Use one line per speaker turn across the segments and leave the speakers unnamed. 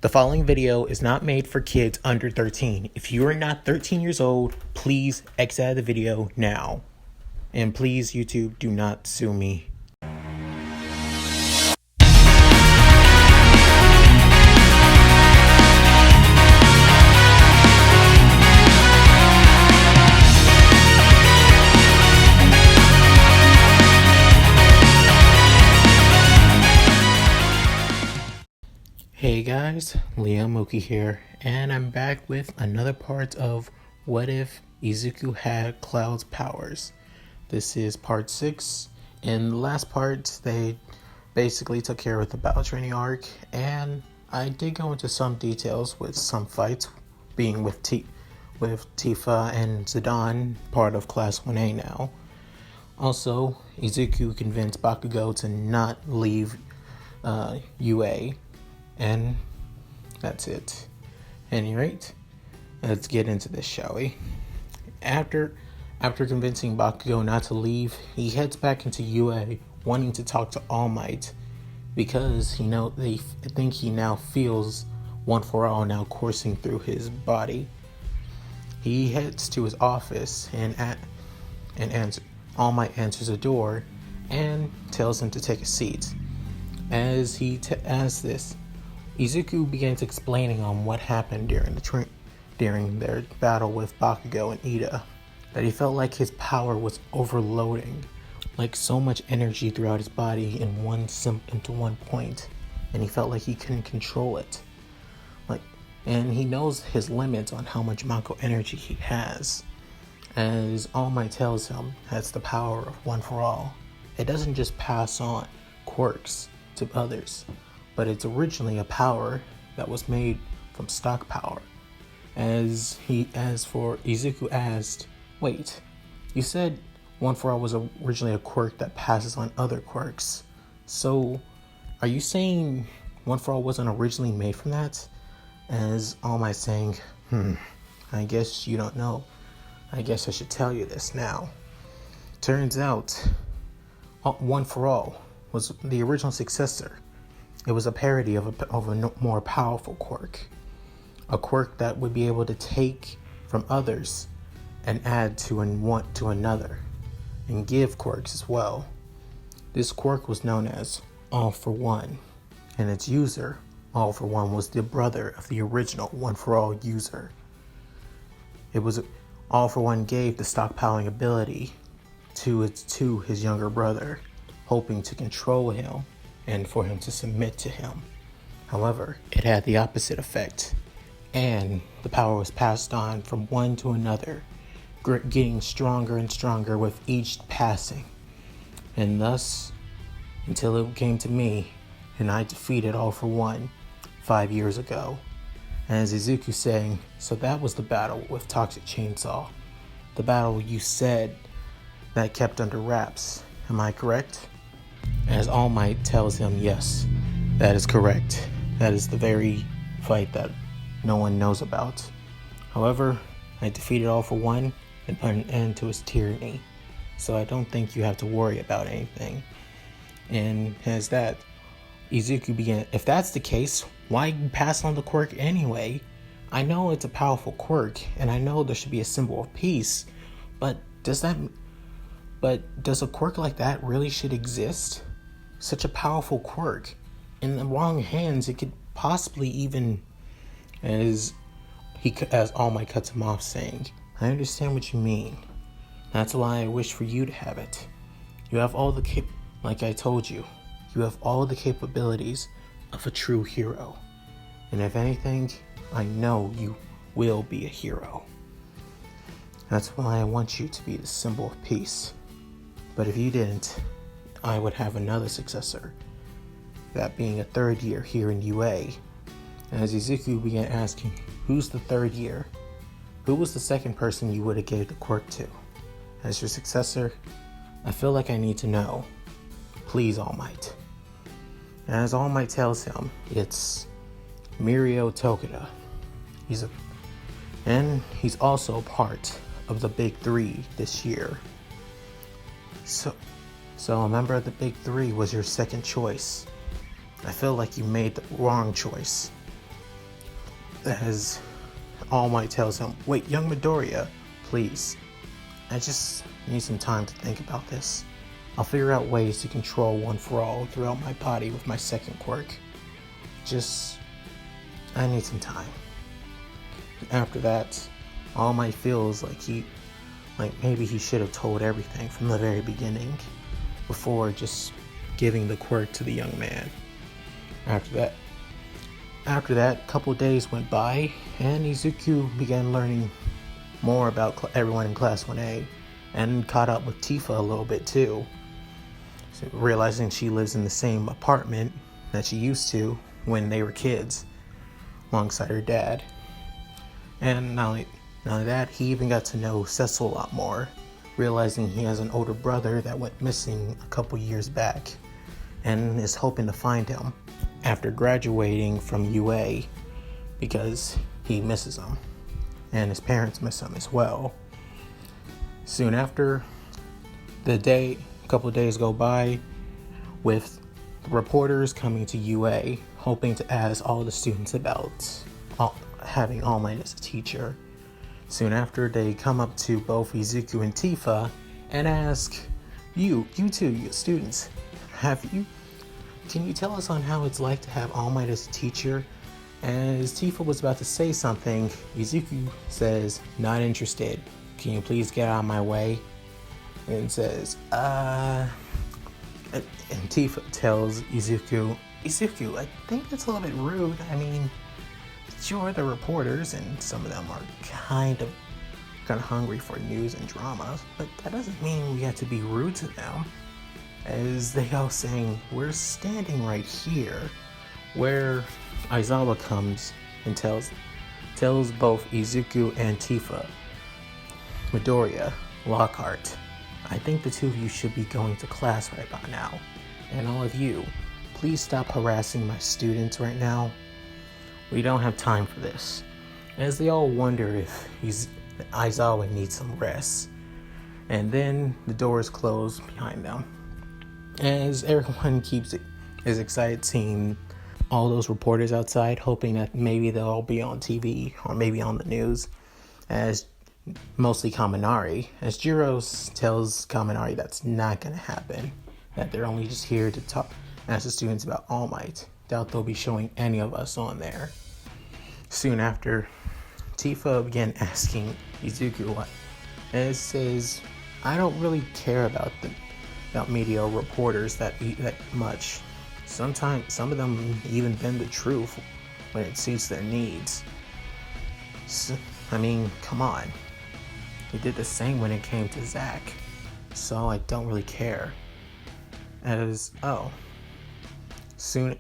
The following video is not made for kids under 13. If you are not 13 years old, please exit out of the video now. And please, YouTube, do not sue me. Hey guys, Liam Moki here, and I'm back with another part of What If Izuku Had Cloud's Powers. This is part 6. In the last part, they basically took care of the battle training arc, and I did go into some details with some fights, being with Tifa and Zidane, part of Class 1A now. Also, Izuku convinced Bakugo to not leave UA. And that's it. At any rate, let's get into this, shall we? After convincing Bakugo not to leave, he heads back into UA, wanting to talk to All Might, because I think he now feels One for All now coursing through his body. He heads to his office and All Might answers the door and tells him to take a seat. As Izuku begins explaining on what happened during their battle with Bakugo and Ida, that he felt like his power was overloading, like so much energy throughout his body into one point, and he felt like he couldn't control it. And he knows his limits on how much Mako energy he has. As All Might tells him, that's the power of One for All. It doesn't just pass on quirks to others, but it's originally a power that was made from stock power. As for Izuku asked, wait, you said One for All was originally a quirk that passes on other quirks. So, are you saying One for All wasn't originally made from that? As All Might saying, I guess you don't know. I guess I should tell you this now. Turns out, One for All was the original successor. It was a parody of a more powerful quirk. A quirk that would be able to take from others and add to another, and give quirks as well. This quirk was known as All for One, and its user, All for One, was the brother of the original One for All user. All for One gave the stockpiling ability to his younger brother, hoping to control him and for him to submit to him. However, it had the opposite effect, and the power was passed on from one to another, getting stronger and stronger with each passing. And thus, until it came to me, and I defeated All for One 5 years ago. And as Izuku saying, so that was the battle with Toxic Chainsaw. The battle you said that kept under wraps. Am I correct? As All Might tells him, yes, that is correct. That is the very fight that no one knows about. However, I defeated All for One and put an end to his tyranny. So I don't think you have to worry about anything. And as that, Izuku began, if that's the case, why pass on the quirk anyway? I know it's a powerful quirk, and I know there should be a symbol of peace, but does a quirk like that really should exist? Such a powerful quirk. In the wrong hands, it could possibly even, as All Might cuts him off saying, I understand what you mean. That's why I wish for you to have it. You have all like I told you, you have all the capabilities of a true hero. And if anything, I know you will be a hero. That's why I want you to be the symbol of peace. But if you didn't, I would have another successor, that being a third year here in UA. And as Izuku began asking, who's the third year? Who was the second person you would have gave the quirk to? As your successor, I feel like I need to know. Please, All Might. And as All Might tells him, it's Mirio Tokuda. He's also part of the Big Three this year. So a member of the Big Three was your second choice. I feel like you made the wrong choice. as All Might tells him, "Wait, young Midoriya, please. I just need some time to think about this. I'll figure out ways to control One for All throughout my body with my second quirk. I need some time." After that, All Might feels like maybe he should have told everything from the very beginning before just giving the quirk to the young man. After that, a couple days went by, and Izuku began learning more about everyone in Class 1A, and caught up with Tifa a little bit too. So realizing she lives in the same apartment that she used to when they were kids, alongside her dad. And not only that, he even got to know Cecil a lot more, realizing he has an older brother that went missing a couple years back, and is hoping to find him after graduating from UA, because he misses him, and his parents miss him as well. Soon after, a couple of days go by with reporters coming to UA, hoping to ask all the students about having All Might as a teacher. Soon after, they come up to both Izuku and Tifa and ask, you students, can you tell us on how it's like to have All Might as a teacher?" As Tifa was about to say something, Izuku says, "Not interested. Can you please get out of my way?" And says, and Tifa tells Izuku, "I think that's a little bit rude. I mean, sure, they're reporters, and some of them are kind of hungry for news and drama, but that doesn't mean we have to be rude to them." As they all saying, "We're standing right here," where Aizawa comes and tells both Izuku and Tifa, "Midoriya, Lockhart, I think the two of you should be going to class right by now. And all of you, please stop harassing my students right now. We don't have time for this." As they all wonder if Aizawa needs some rest. And then the doors close behind them, as everyone is excited seeing all those reporters outside, hoping that maybe they'll all be on TV or maybe on the news, as mostly Kaminari, as Jiro tells Kaminari that's not going to happen, that they're only just here to ask the students about All Might. Doubt they'll be showing any of us on there. Soon after, Tifa began asking Izuku what, and it says, "I don't really care about media reporters that much. Sometimes some of them even bend the truth when it suits their needs. So, I mean, come on. He did the same when it came to Zack, so I don't really care." Soon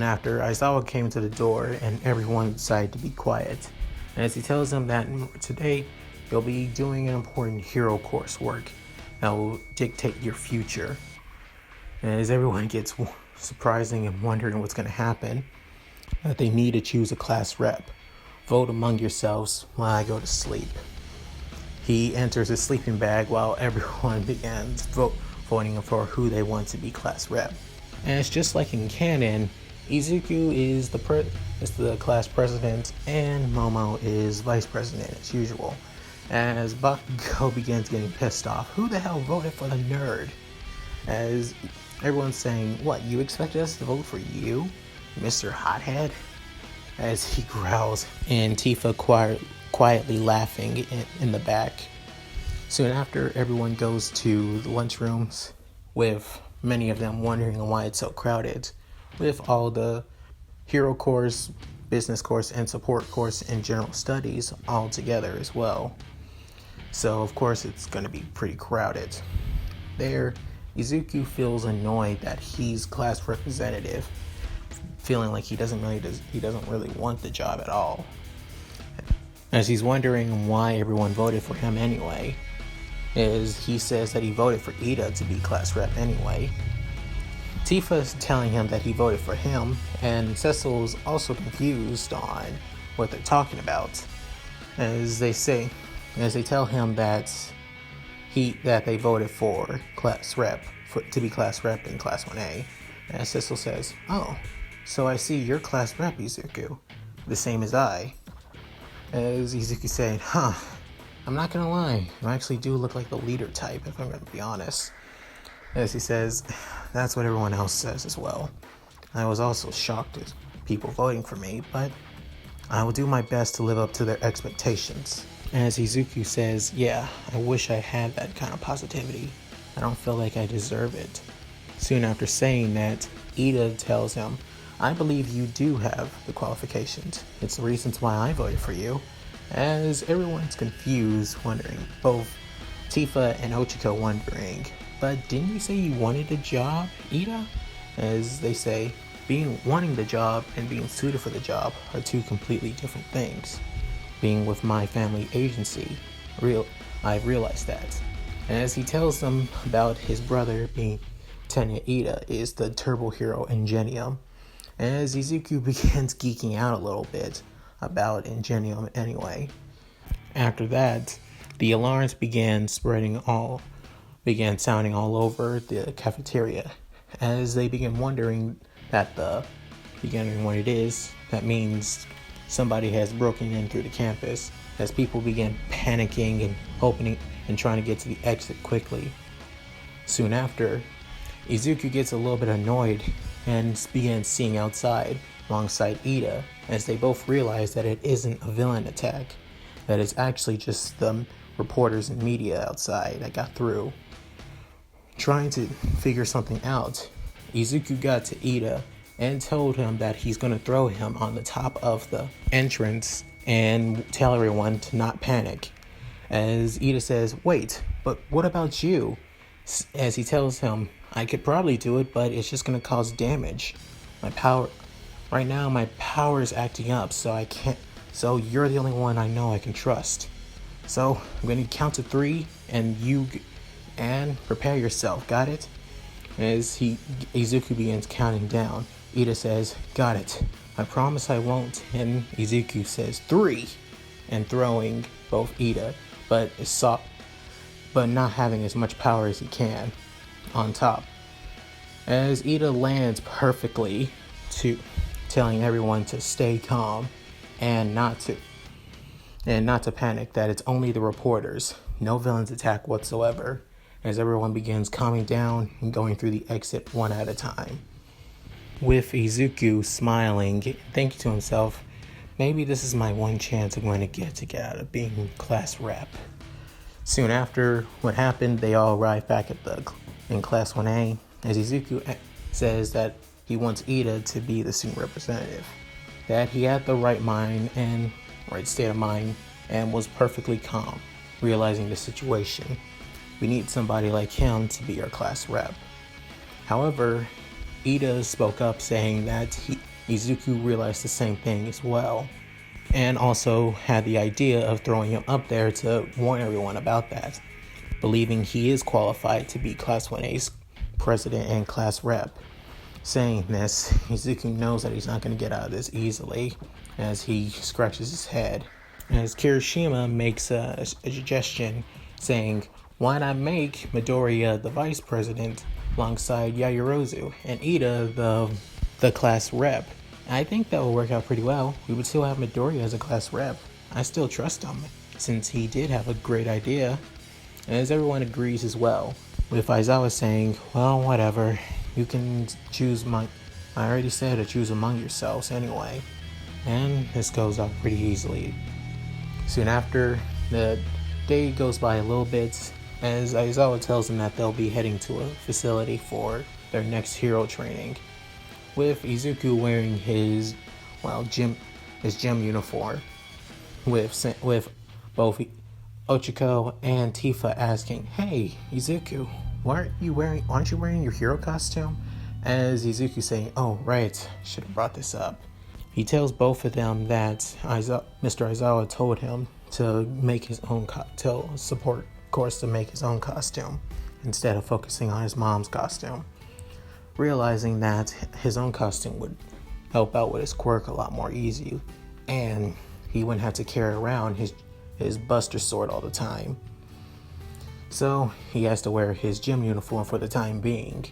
after, Aizawa came to the door and everyone decided to be quiet. And as he tells them that today you'll be doing an important hero coursework that will dictate your future. And as everyone gets surprising and wondering what's going to happen, that they need to choose a class rep. Vote among yourselves while I go to sleep. He enters his sleeping bag while everyone begins voting for who they want to be class rep. And it's just like in canon, Izuku is the class president and Momo is vice president as usual. As Bakugo begins getting pissed off, who the hell voted for the nerd? As everyone's saying, "What, you expected us to vote for you, Mr. Hothead?" As he growls, and Tifa quietly laughing in the back. Soon after, everyone goes to the lunchrooms, with many of them wondering why it's so crowded, with all the hero course, business course, and support course and general studies all together as well. So of course it's going to be pretty crowded. There, Izuku feels annoyed that he's class representative, feeling like he doesn't really want the job at all. As he's wondering why everyone voted for him anyway, as he says that he voted for Ida to be class rep anyway. Tifa's telling him that he voted for him, and Cecil's also confused on what they're talking about, as they tell him that they voted for class rep to be class rep in Class 1A. And Cecil says, "Oh, so I see you're class rep, Izuku. the same as I. As Izuku saying, I'm not gonna lie, you actually do look like the leader type, if I'm gonna be honest. As he says, that's what everyone else says as well. I was also shocked at people voting for me, but I will do my best to live up to their expectations. As Izuku says, yeah, I wish I had that kind of positivity. I don't feel like I deserve it. Soon after saying that, Ida tells him, I believe you do have the qualifications. It's the reasons why I voted for you. As everyone's confused, wondering, both Tifa and Ochiko wondering, but didn't you say you wanted a job, Ida? As they say, wanting the job and being suited for the job are two completely different things. Being with my family agency, I've realized that. And as he tells them about his brother being Tenya Ida is the turbo hero Ingenium, as Izuku begins geeking out a little bit about Ingenium anyway. After that, the alarms began sounding all over the cafeteria, as they begin wondering what it is. That means somebody has broken in through the campus, as people begin panicking and hoping and trying to get to the exit quickly. Soon after, Izuku gets a little bit annoyed and begins seeing outside alongside Ida, as they both realize that it isn't a villain attack, that it's actually just the reporters and media outside that got through. Trying to figure something out, Izuku got to Ida and told him that he's going to throw him on the top of the entrance and tell everyone to not panic. As Ida says, wait, but what about you? As he tells him, I could probably do it, but it's just going to cause damage. Right now my power is acting up, so I can't, so you're the only one I know I can trust. So I'm going to count to 3 and prepare yourself, got it? As Izuku begins counting down, Ida says, got it. I promise I won't. And Izuku says 3 and throwing both Ida, but not having as much power as he can on top. As Ida lands perfectly, telling everyone to stay calm and not to panic, that it's only the reporters, no villains attack whatsoever, as everyone begins calming down and going through the exit one at a time. With Izuku smiling, thinking to himself, maybe this is my one chance I'm going to get out of being class rep. Soon after what happened, they all arrive back in Class 1A, as Izuku says that he wants Ida to be the student representative, that he had the right state of mind and was perfectly calm, realizing the situation. We need somebody like him to be our class rep. However, Ida spoke up saying that Izuku realized the same thing as well, and also had the idea of throwing him up there to warn everyone about that, believing he is qualified to be Class 1A's president and class rep. Saying this, Izuku knows that he's not going to get out of this easily, as he scratches his head. As Kirishima makes a suggestion saying, why not make Midoriya the vice president alongside Yaoyorozu and Ida the class rep? I think that will work out pretty well. We would still have Midoriya as a class rep. I still trust him, since he did have a great idea. As everyone agrees as well, with Aizawa saying, well, whatever, you can choose I already said to choose among yourselves anyway. And this goes off pretty easily. Soon after, the day goes by a little bit, as Aizawa tells them that they'll be heading to a facility for their next hero training, with Izuku wearing his gym uniform, with both Ochiko and Tifa asking, hey, Izuku, aren't you wearing your hero costume? As Izuku saying, oh, right, should have brought this up. He tells both of them that Mr. Aizawa told him to make his own to make his own costume instead of focusing on his mom's costume, realizing that his own costume would help out with his quirk a lot more easy, and he wouldn't have to carry around his Buster Sword all the time. So he has to wear his gym uniform for the time being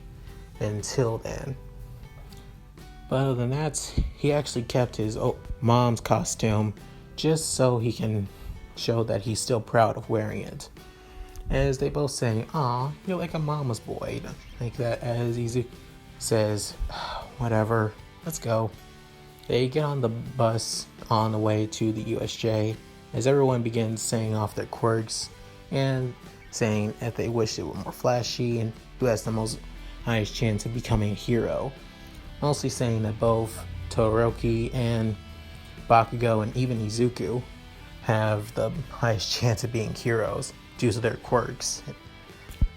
until then. But other than that, he actually kept his mom's costume just so he can show that he's still proud of wearing it. As they both say, "Aw, you're like a mama's boy." Like that, as Izuku says, "Whatever, let's go." They get on the bus on the way to the USJ as everyone begins saying off their quirks and saying that they wish they were more flashy and who has the most highest chance of becoming a hero. Mostly saying that both Todoroki and Bakugo and even Izuku have the highest chance of being heroes due to their quirks.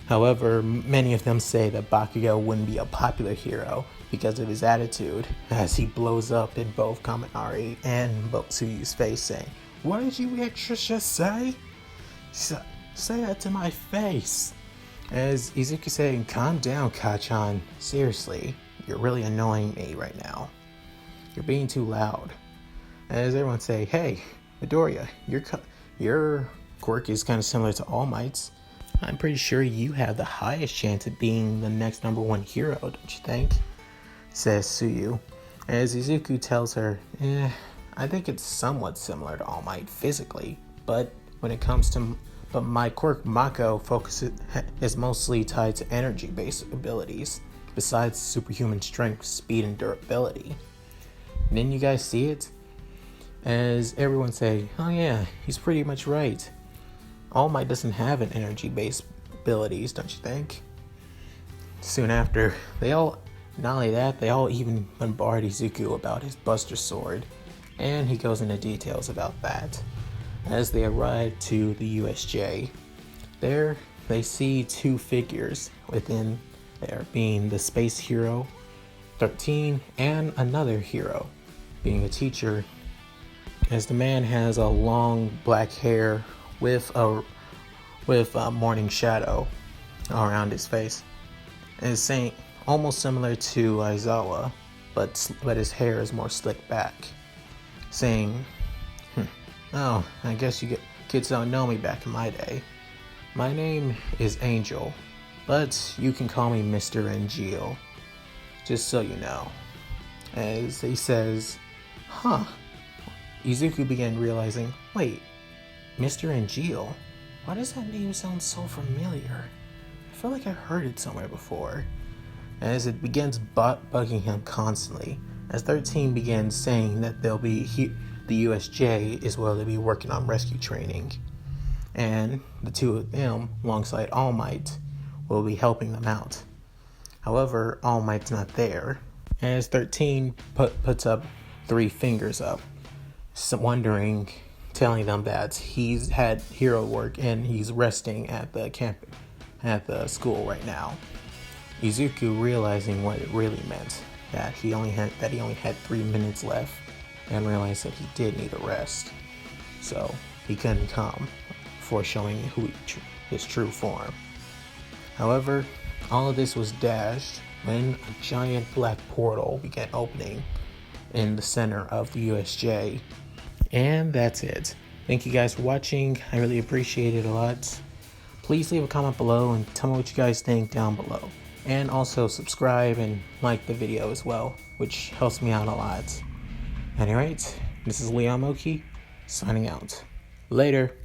However, many of them say that Bakugo wouldn't be a popular hero because of his attitude, as he blows up in both Kaminari and Botsuyu's face, saying, "What did you just say? Say that to my face." As Izuku saying, "Calm down, Kachan. Seriously, you're really annoying me right now. You're being too loud." As everyone say, "Hey, Midoriya, your quirk is kind of similar to All Might's. I'm pretty sure you have the highest chance of being the next #1 hero, don't you think?" says Tsuyu. As Izuku tells her, "I think it's somewhat similar to All Might physically, but when it comes to my quirk Mako is mostly tied to energy-based abilities, besides superhuman strength, speed, and durability. Didn't you guys see it?" As everyone say, "Oh yeah, he's pretty much right. All Might doesn't have an energy-based abilities, don't you think?" Soon after, not only that, they all even bombard Izuku about his Buster Sword, and he goes into details about that. As they arrive to the USJ, there they see two figures within there, being the space hero 13 and another hero, being a teacher, as the man has a long black hair with a morning shadow around his face, and is saying almost similar to Aizawa, but his hair is more slicked back, saying, "Oh, I guess you kids don't know me back in my day. My name is Angel, but you can call me Mr. Angel, just so you know." As he says, Izuku began realizing, wait, Mr. Angel? Why does that name sound so familiar? I feel like I heard it somewhere before. As it begins bugging him constantly, as 13 begins saying that they'll be the USJ is where they'll be working on rescue training, and the two of them, alongside All Might, will be helping them out. However, All Might's not there, as 13 puts up 3 fingers up, wondering, telling them that he's had hero work and he's resting at the school right now. Izuku, realizing what it really meant, that he only had 3 minutes left, and realized that he did need a rest, so he couldn't come before showing his true form. However, all of this was dashed when a giant black portal began opening in the center of the USJ. And that's it. Thank you guys for watching. I really appreciate it a lot. Please leave a comment below and tell me what you guys think down below. And also subscribe and like the video as well, which helps me out a lot. Anyways, this is Leon Moki, signing out. Later.